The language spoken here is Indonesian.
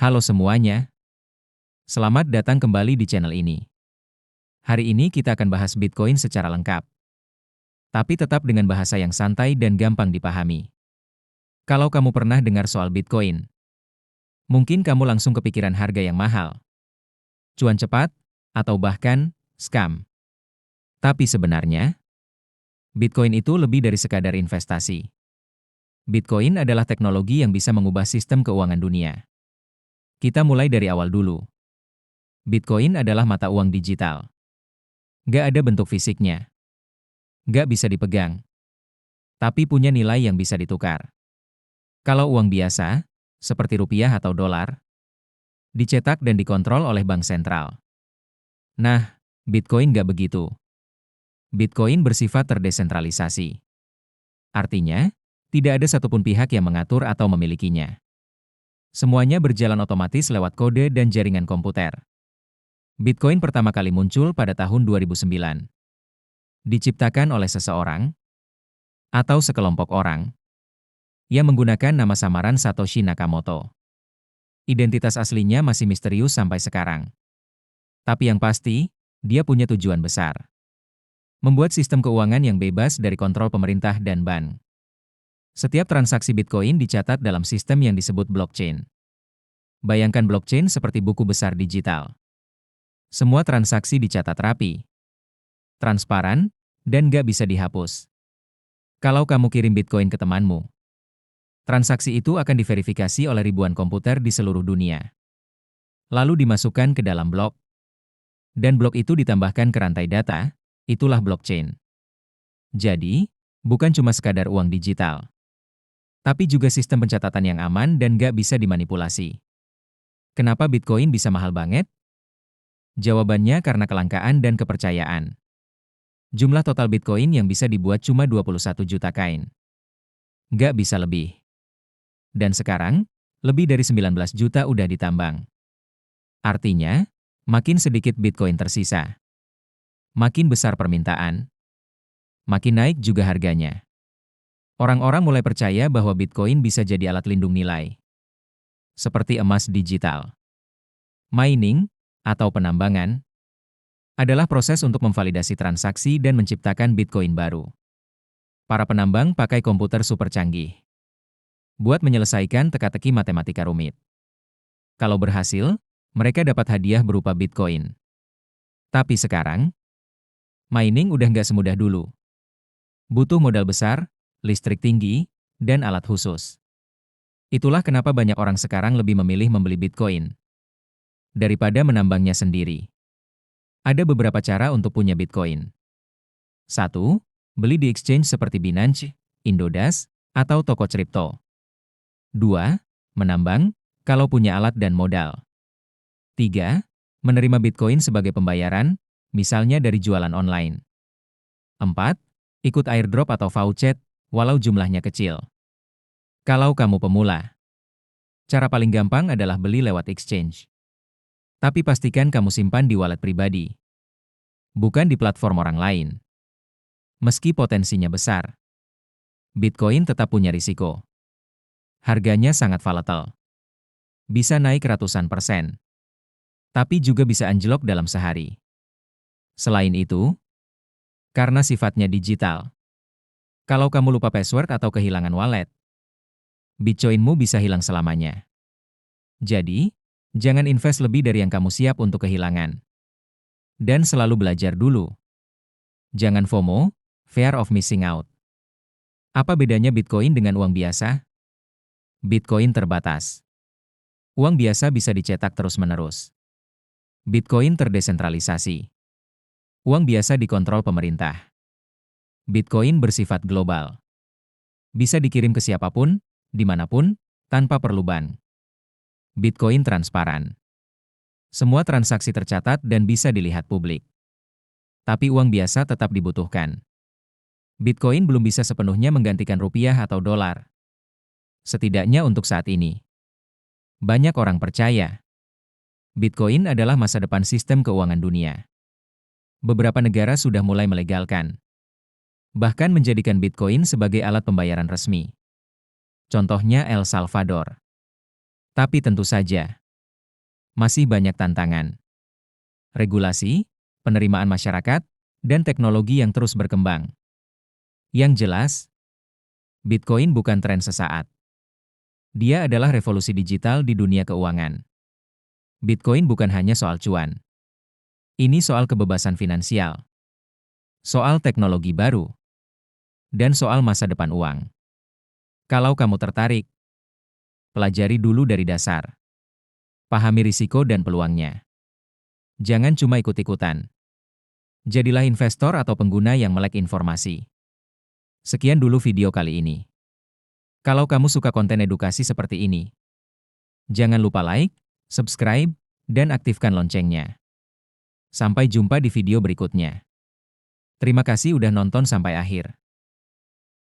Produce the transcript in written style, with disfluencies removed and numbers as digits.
Halo semuanya, selamat datang kembali di channel ini. Hari ini kita akan bahas Bitcoin secara lengkap, tapi tetap dengan bahasa yang santai dan gampang dipahami. Kalau kamu pernah dengar soal Bitcoin, mungkin kamu langsung kepikiran harga yang mahal, cuan cepat, atau bahkan scam. Tapi sebenarnya, Bitcoin itu lebih dari sekadar investasi. Bitcoin adalah teknologi yang bisa mengubah sistem keuangan dunia. Kita mulai dari awal dulu. Bitcoin adalah mata uang digital. Gak ada bentuk fisiknya. Gak bisa dipegang. Tapi punya nilai yang bisa ditukar. Kalau uang biasa, seperti rupiah atau dolar, dicetak dan dikontrol oleh bank sentral. Nah, Bitcoin gak begitu. Bitcoin bersifat terdesentralisasi. Artinya, tidak ada satupun pihak yang mengatur atau memilikinya. Semuanya berjalan otomatis lewat kode dan jaringan komputer. Bitcoin pertama kali muncul pada tahun 2009. Diciptakan oleh seseorang atau sekelompok orang yang menggunakan nama samaran Satoshi Nakamoto. Identitas aslinya masih misterius sampai sekarang. Tapi yang pasti, dia punya tujuan besar. Membuat sistem keuangan yang bebas dari kontrol pemerintah dan bank. Setiap transaksi Bitcoin dicatat dalam sistem yang disebut blockchain. Bayangkan blockchain seperti buku besar digital. Semua transaksi dicatat rapi, transparan, dan gak bisa dihapus. Kalau kamu kirim Bitcoin ke temanmu, transaksi itu akan diverifikasi oleh ribuan komputer di seluruh dunia. Lalu dimasukkan ke dalam blok. Dan blok itu ditambahkan ke rantai data, itulah blockchain. Jadi, bukan cuma sekadar uang digital, tapi juga sistem pencatatan yang aman dan gak bisa dimanipulasi. Kenapa Bitcoin bisa mahal banget? Jawabannya karena kelangkaan dan kepercayaan. Jumlah total Bitcoin yang bisa dibuat cuma 21 juta kain. Gak bisa lebih. Dan sekarang, lebih dari 19 juta udah ditambang. Artinya, makin sedikit Bitcoin tersisa. Makin besar permintaan. Makin naik juga harganya. Orang-orang mulai percaya bahwa Bitcoin bisa jadi alat lindung nilai. Seperti emas digital. Mining, atau penambangan, adalah proses untuk memvalidasi transaksi dan menciptakan Bitcoin baru. Para penambang pakai komputer super canggih buat menyelesaikan teka-teki matematika rumit. Kalau berhasil, mereka dapat hadiah berupa Bitcoin. Tapi sekarang, mining udah nggak semudah dulu. Butuh modal besar, listrik tinggi, dan alat khusus. Itulah kenapa banyak orang sekarang lebih memilih membeli Bitcoin daripada menambangnya sendiri. Ada beberapa cara untuk punya Bitcoin. 1. Beli di exchange seperti Binance, Indodax, atau toko kripto. 2. Menambang, kalau punya alat dan modal. 3. Menerima Bitcoin sebagai pembayaran, misalnya dari jualan online. 4. Ikut airdrop atau voucher, walau jumlahnya kecil. Kalau kamu pemula, cara paling gampang adalah beli lewat exchange. Tapi pastikan kamu simpan di wallet pribadi, bukan di platform orang lain. Meski potensinya besar, Bitcoin tetap punya risiko. Harganya sangat volatile. Bisa naik ratusan %. Tapi juga bisa anjlok dalam sehari. Selain itu, karena sifatnya digital, kalau kamu lupa password atau kehilangan wallet, Bitcoinmu bisa hilang selamanya. Jadi, jangan invest lebih dari yang kamu siap untuk kehilangan. Dan selalu belajar dulu. Jangan FOMO, fear of missing out. Apa bedanya Bitcoin dengan uang biasa? Bitcoin terbatas. Uang biasa bisa dicetak terus-menerus. Bitcoin terdesentralisasi. Uang biasa dikontrol pemerintah. Bitcoin bersifat global. Bisa dikirim ke siapapun, dimanapun, tanpa perlu bank. Bitcoin transparan. Semua transaksi tercatat dan bisa dilihat publik. Tapi uang biasa tetap dibutuhkan. Bitcoin belum bisa sepenuhnya menggantikan rupiah atau dolar. Setidaknya untuk saat ini. Banyak orang percaya Bitcoin adalah masa depan sistem keuangan dunia. Beberapa negara sudah mulai melegalkan, bahkan menjadikan Bitcoin sebagai alat pembayaran resmi. Contohnya El Salvador. Tapi tentu saja, Masih banyak tantangan. Regulasi, penerimaan masyarakat, dan teknologi yang terus berkembang. Yang jelas, Bitcoin bukan tren sesaat. Dia adalah revolusi digital di dunia keuangan. Bitcoin bukan hanya soal cuan. Ini soal kebebasan finansial, soal teknologi baru, dan soal masa depan uang. Kalau kamu tertarik, pelajari dulu dari dasar. Pahami risiko dan peluangnya. Jangan cuma ikut-ikutan. Jadilah investor atau pengguna yang melek informasi. Sekian dulu video kali ini. Kalau kamu suka konten edukasi seperti ini, jangan lupa like, subscribe, dan aktifkan loncengnya. Sampai jumpa di video berikutnya. Terima kasih udah nonton sampai akhir.